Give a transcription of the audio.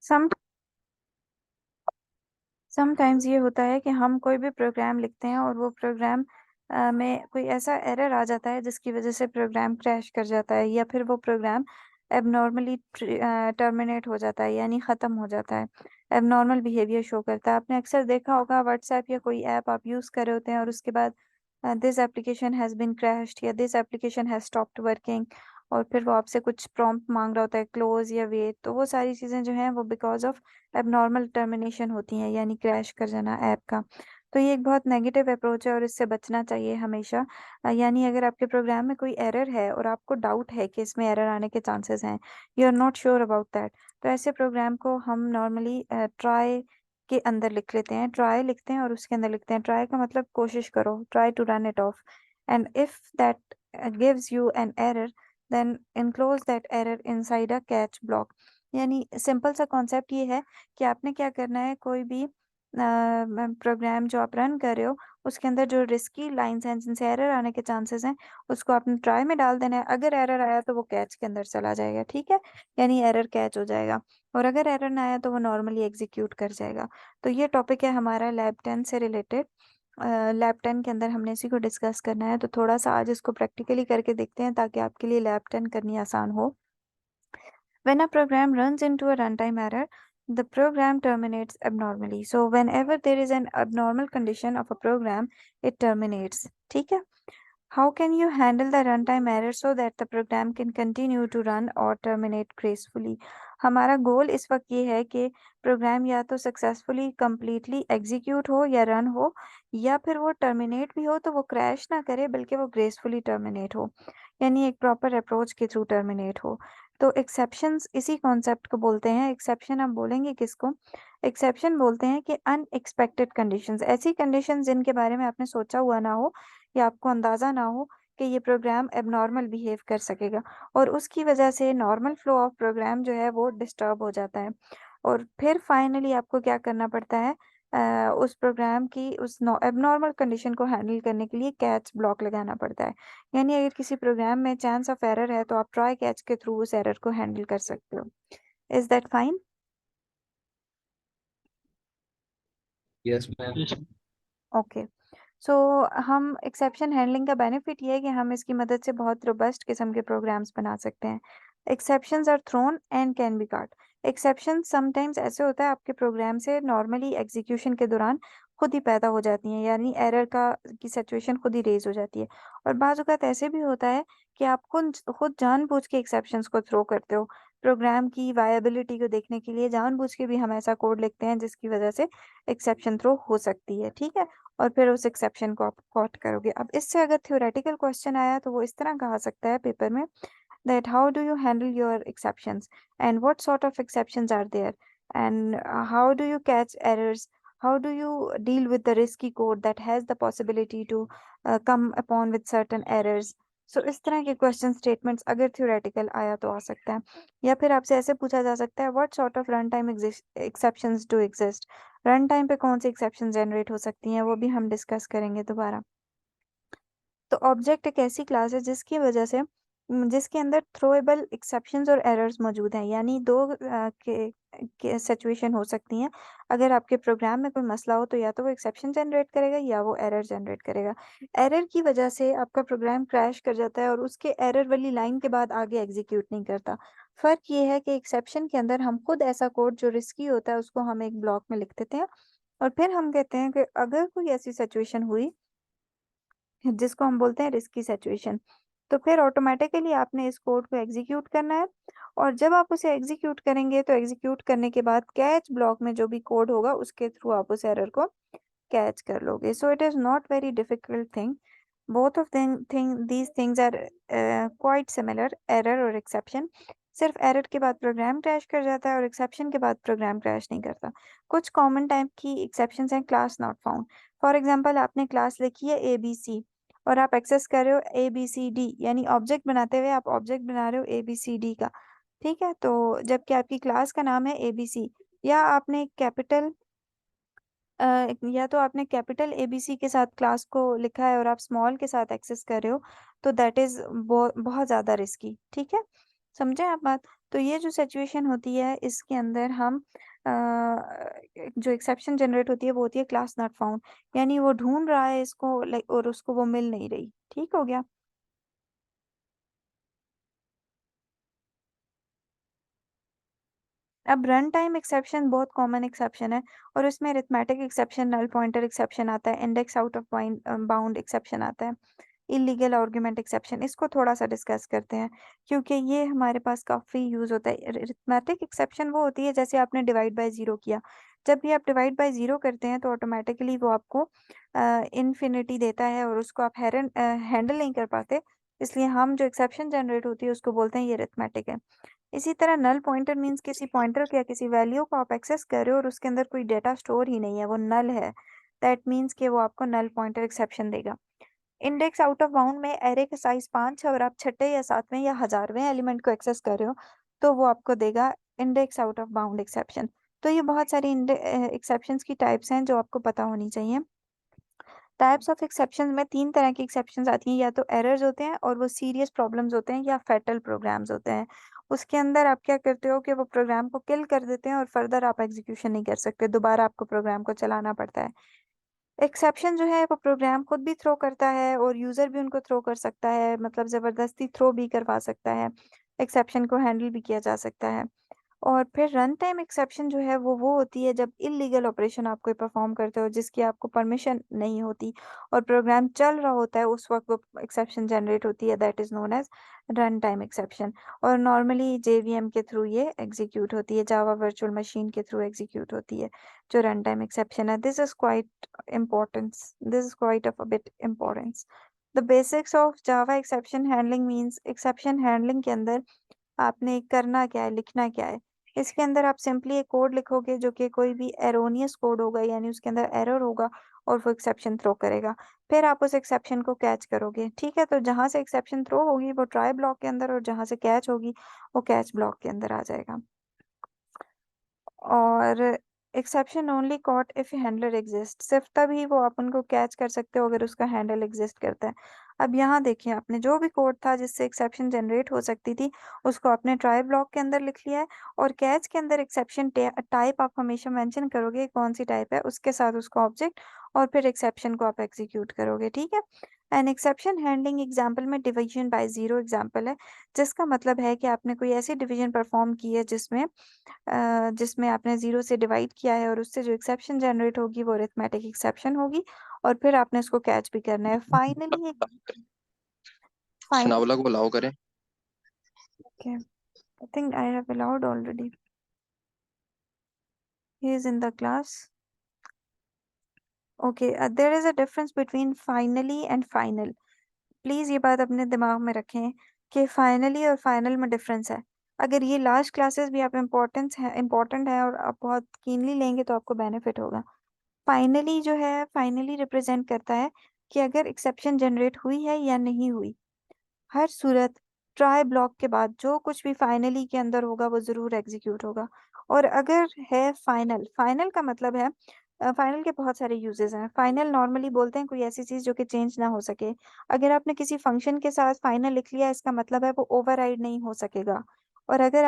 सम sometimes ये होता है कि हम कोई भी प्रोग्राम लिखते हैं और वो प्रोग्राम में कोई ऐसा एरर आ जाता है जिसकी वजह से प्रोग्राम क्रैश कर जाता है, या फिर वो प्रोग्राम एबनॉर्मली टर्मिनेट हो जाता है, यानी ख़त्म हो जाता है, एबनॉर्मल बिहेवियर शो करता है। आपने अक्सर देखा होगा, व्हाट्सएप या कोई ऐप आप यूज़ कर रहे होते हैं और उसके बाद this application has been crashed या this application has stopped working, और फिर वो आपसे कुछ प्रॉम्प्ट मांग रहा होता है, क्लोज या वेट। तो वो सारी चीज़ें जो हैं वो बिकॉज ऑफ एबनॉर्मल टर्मिनेशन होती हैं, यानी क्रैश कर जाना ऐप का। तो ये एक बहुत नेगेटिव अप्रोच है और इससे बचना चाहिए हमेशा। यानी अगर आपके प्रोग्राम में कोई एरर है और आपको डाउट है कि इसमें एरर आने के चांसेस हैं, you are not sure about that, तो ऐसे प्रोग्राम को हम नॉर्मली ट्राई के अंदर लिख लेते हैं, ट्राई लिखते हैं और उसके अंदर लिखते हैं, ट्राई का मतलब कोशिश करो, try to run it off, and if that gives you an error, then enclose that error inside a catch block. यानी सिंपल सा कॉन्सेप्ट ये है कि आपने क्या करना है, कोई भी प्रोग्राम जो आप रन कर रहे हो उसके अंदर जो रिस्की लाइंस हैं जिनसे एरर आने के चांसेस हैं, उसको आपने ट्राई में डाल देना है। अगर एरर आया तो वो कैच के अंदर चला जाएगा, ठीक है, यानी एरर कैच हो जाएगा। और अगर एरर ना आया तो वो नॉर्मली एग्जीक्यूट कर जाएगा। तो ये टॉपिक है हमारा लैब 10 से रिलेटेड। लैब 10 के अंदर हमने इसी को डिस्कस करना है, तो थोड़ा सा आज इसको प्रैक्टिकली करके देखते हैं ताकि आपके लिए लैब 10 करनी आसान हो। When a program runs into a runtime error, the program terminates abnormally. So whenever there is an abnormal condition of a program, it terminates. ठीक है? How can you handle the runtime error so that the program can continue to run or terminate gracefully? हमारा गोल इस वक्त ये है कि programme या तो सक्सेसफुली कंप्लीटली एग्जीक्यूट हो या रन हो, या फिर वो टर्मिनेट भी हो तो वो क्रैश ना करे बल्कि वो ग्रेसफुली टर्मिनेट हो, यानी एक प्रॉपर अप्रोच के थ्रू टर्मिनेट हो। तो एक्सेप्शंस इसी कॉन्सेप्ट को बोलते हैं। एक्सेप्शन आप बोलेंगे किसको? एक्सेप्शन बोलते हैं कि अनएक्सपेक्टेड कंडीशंस, ऐसी कंडीशंस जिनके बारे में आपने सोचा हुआ ना हो या आपको अंदाज़ा ना हो कि ये प्रोग्राम एबनॉर्मल बिहेव कर सकेगा, और उसकी वजह से नॉर्मल फ्लो ऑफ प्रोग्राम जो है वो डिस्टर्ब हो जाता है। और फिर फाइनली आपको क्या करना पड़ता है, उस प्रोग्राम की उस एबनॉर्मल कंडीशन को हैंडल करने के लिए कैच ब्लॉक लगाना पड़ता है। यानी अगर किसी प्रोग्राम में चांस ऑफ एरर है तो आप ट्राई कैच के थ्रू उस एरर को हैंडल कर सकते हो। Is that fine? Yes ma'am. Okay. So हम एक्सेप्शन हैंडलिंग का बेनिफिट ये है कि हम इसकी मदद से बहुत रोबस्ट किस्म के प्रोग्राम्स बना सकते हैं। Exceptions are thrown and can be caught. Exception sometimes ऐसे होता है आपके प्रोग्राम से नॉर्मली एग्जीक्यूशन के दौरान खुद ही पैदा हो जाती हैं, यानी एरर का की सिचुएशन खुद ही रेज हो जाती है। और बाज़ औक़ात ऐसे भी होता है कि आप खुद जानबूझ के एक्सेप्शंस को थ्रो करते हो। प्रोग्राम की वायबिलिटी को देखने के लिए जानबूझ के भी हम ऐसा कोड लिखते हैं जिसकी वजह से एक्सेप्शन थ्रो हो सकती है, ठीक है? और फिर उस एक्सेप्शन को आप कॉट करोगे। अब इससे अगर थ्योरेटिकल क्वेश्चन आया तो वो इस तरह कहा सकता है पेपर में, that how do you handle your exceptions and what sort of exceptions are there, and how do you catch errors, how do you deal with the risky code that has the possibility to come upon with certain errors. So इस तरह के question statements अगर theoretical आया तो आ सकता है। या फिर आपसे ऐसे पूछा जा सकता है, what sort of run time exceptions do exist. Run time पे कौन सी एक्सेप्शन जनरेट हो सकती हैं वो भी हम डिस्कस करेंगे दोबारा। तो ऑब्जेक्ट एक ऐसी क्लास है जिसकी वजह से जिसके अंदर थ्रोएबल एक्सेप्शंस और एरर्स मौजूद हैं, यानी दो के सिचुएशन हो सकती हैं। अगर आपके प्रोग्राम में कोई मसला हो तो या तो वो एक्सेप्शन जनरेट करेगा या वो एरर जनरेट करेगा। एरर की वजह से आपका प्रोग्राम क्रैश कर जाता है और उसके एरर वाली लाइन के बाद आगे एग्जीक्यूट नहीं करता। फ़र्क ये है कि एक्सेप्शन के अंदर हम खुद ऐसा कोड जो रिस्की होता है उसको हम एक ब्लॉक में लिख देते हैं, और फिर हम कहते हैं कि अगर कोई ऐसी सिचुएशन हुई जिसको हम बोलते हैं रिस्की सिचुएशन, तो फिर ऑटोमेटिकली आपने इस कोड को एग्जीक्यूट करना है। और जब आप उसे एग्जीक्यूट करेंगे तो एग्जीक्यूट करने के बाद कैच ब्लॉक में जो भी कोड होगा उसके थ्रू आप उस एरर को कैच कर लोगे। So it is not very difficult thing. Both of these things are quite similar, error और एक्सेप्शन। सिर्फ एरर के बाद प्रोग्राम क्रैश कर जाता है और एक्सेप्शन के बाद प्रोग्राम क्रैश नहीं करता। कुछ कॉमन टाइप की एक्सेप्शंस हैं, class not found. For example आपने क्लास लिखी है ए बी सी और आप एक्सेस कर रहे हो ए बी सी डी, यानी ऑब्जेक्ट बनाते हुए आप ऑब्जेक्ट बना रहे हो ए बी सी डी का, ठीक है? तो जबकि आपकी क्लास का नाम है ए बी सी, या आपने कैपिटल या तो आपने कैपिटल एबीसी के साथ क्लास को लिखा है और आप स्मॉल के साथ एक्सेस कर रहे हो, तो दैट इज बहुत ज़्यादा रिस्की, ठीक है? समझे आप बात? तो ये जो सिचुएशन होती है इसके अंदर हम जो एक्सेप्शन जनरेट होती है वो होती है क्लास नॉट फाउंड, यानी वो ढूंढ रहा है इसको लाइक और उसको वो मिल नहीं रही। ठीक हो गया। अब रन टाइम एक्सेप्शन बहुत कॉमन एक्सेप्शन है और इसमें arithmetic exception, null pointer exception आता है, index out of bound exception आता है, इलीगल आर्गुमेंट एक्सेप्शन। इसको थोड़ा सा डिस्कस करते हैं क्योंकि ये हमारे पास काफ़ी यूज़ होता है। अरिथमेटिक एक्सेप्शन वो होती है जैसे आपने डिवाइड बाय ज़ीरो किया। जब भी आप डिवाइड बाय ज़ीरो करते हैं तो ऑटोमेटिकली वो आपको इन्फिनिटी देता है और उसको आप हैंडल नहीं कर पाते, इसलिए हम जो एक्सेप्शन जनरेट होती है उसको बोलते हैं ये अरिथमेटिक है। इसी तरह नल पॉइंटर मीन्स किसी पॉइंटर को या किसी वैल्यू को आप एक्सेस कर रहे हो और उसके अंदर कोई डेटा स्टोर ही नहीं है, वो नल है। दैट मीन्स कि वो आपको नल पॉइंटर एक्सेप्शन देगा। इंडेक्स आउट ऑफ बाउंड में एरे का साइज 5 है और आप छठे या सातवें या हजारवें एलिमेंट को एक्सेस कर रहे हो तो वो आपको देगा index out of bound exception. तो ये बहुत सारी एक्सेप्शंस की टाइप्स हैं जो आपको पता होनी चाहिए। टाइप्स ऑफ एक्सेप्शन में 3 तरह की एक्सेप्शंस आती हैं, या तो एरर्स होते हैं और वो सीरियस प्रॉब्लम्स होते हैं या फैटल प्रोग्राम्स होते हैं। उसके अंदर आप क्या करते हो कि वो प्रोग्राम को किल कर देते हैं और फर्दर आप एग्जीक्यूशन नहीं कर सकते, दोबारा आपको प्रोग्राम को चलाना पड़ता है। एक्सेप्शन जो है वो प्रोग्राम खुद भी थ्रो करता है और यूज़र भी उनको थ्रो कर सकता है, मतलब ज़बरदस्ती थ्रो भी करवा सकता है। एक्सेप्शन को हैंडल भी किया जा सकता है। और फिर रन टाइम एक्सेप्शन जो है वो होती है जब इल्लीगल ऑपरेशन आप कोई परफॉर्म करते हो जिसकी आपको परमिशन नहीं होती और प्रोग्राम चल रहा होता है, उस वक्त वो एक्सेप्शन जनरेट होती है, that is known as run time exception. और नॉर्मली जेवीएम के थ्रू ये एग्जीक्यूट होती है, जावा वर्चुअल मशीन के थ्रू एग्जीक्यूट होती है जो रन टाइम एक्सेप्शन है। This is quite importance, this is quite of a bit importance. The basics of Java exception handling means exception handling के अंदर आपने करना क्या है, लिखना क्या है। इसके अंदर आप सिंपली एक कोड लिखोगे जो कि कोई भी एरोनियस कोड होगा, यानी उसके अंदर एरर होगा और वो एक्सेप्शन थ्रो करेगा। फिर आप उस एक्सेप्शन को कैच करोगे। ठीक है, तो जहां से एक्सेप्शन थ्रो होगी वो ट्राई ब्लॉक के अंदर और जहां से कैच होगी वो कैच ब्लॉक के अंदर आ जाएगा। और exception only caught if handler exist, सिर्फ तभी वो आप उनको कैच कर सकते हो अगर उसका हैंडल एग्जिस्ट करता है। अब यहाँ देखिए, आपने जो भी कोड था जिससे एक्सेप्शन जनरेट हो सकती थी उसको आपने ट्राई ब्लॉक के अंदर लिख लिया है और कैच के अंदर एक्सेप्शन टाइप आप हमेशा मेंशन करोगे कौन सी टाइप है, उसके साथ उसका ऑब्जेक्ट और फिर एक्सेप्शन को आप एग्जीक्यूट करोगे। ठीक है। एन एक्सेप्शन हैंडलिंग एग्जाम्पल में डिवीजन बाय जीरो एग्जाम्पल है, जिसका मतलब है कि आपने कोई ऐसी डिवीजन परफॉर्म की है जिसमें आपने ज़ीरो से डिवाइड किया है और उससे जो एक्सेप्शन जनरेट होगी वो अरिथमेटिक एक्सेप्शन होगी और फिर आपने उसको कैच भी करना है। फाइनली फाइनली सनावला को बुलाओ करें। Okay, I think I have allowed already, he is in the class. Okay, there is a difference between finally and final. Please ये बात अपने दिमाग में रखें कि फाइनली और फाइनल में डिफरेंस है। अगर ये लास्ट क्लासेस भी आप इम्पोर्टेंट है और आप बहुत कीनली लेंगे तो आपको बेनिफिट होगा। फाइनली जो है, फाइनली रिप्रेजेंट करता है कि अगर एक्सेप्शन जनरेट हुई है या नहीं हुई। हर सूरत ट्राई ब्लॉक के बाद जो कुछ भी फाइनली के अंदर होगा वो जरूर एग्जीक्यूट होगा। और अगर है फाइनल, फाइनल का मतलब है फाइनल के बहुत सारे यूजेस हैं। फाइनल नॉर्मली बोलते हैं कोई ऐसी चीज जो कि चेंज ना हो सके। अगर आपने किसी फंक्शन के साथ फाइनल लिख लिया इसका मतलब है वो ओवरराइड नहीं हो सकेगा। और अगर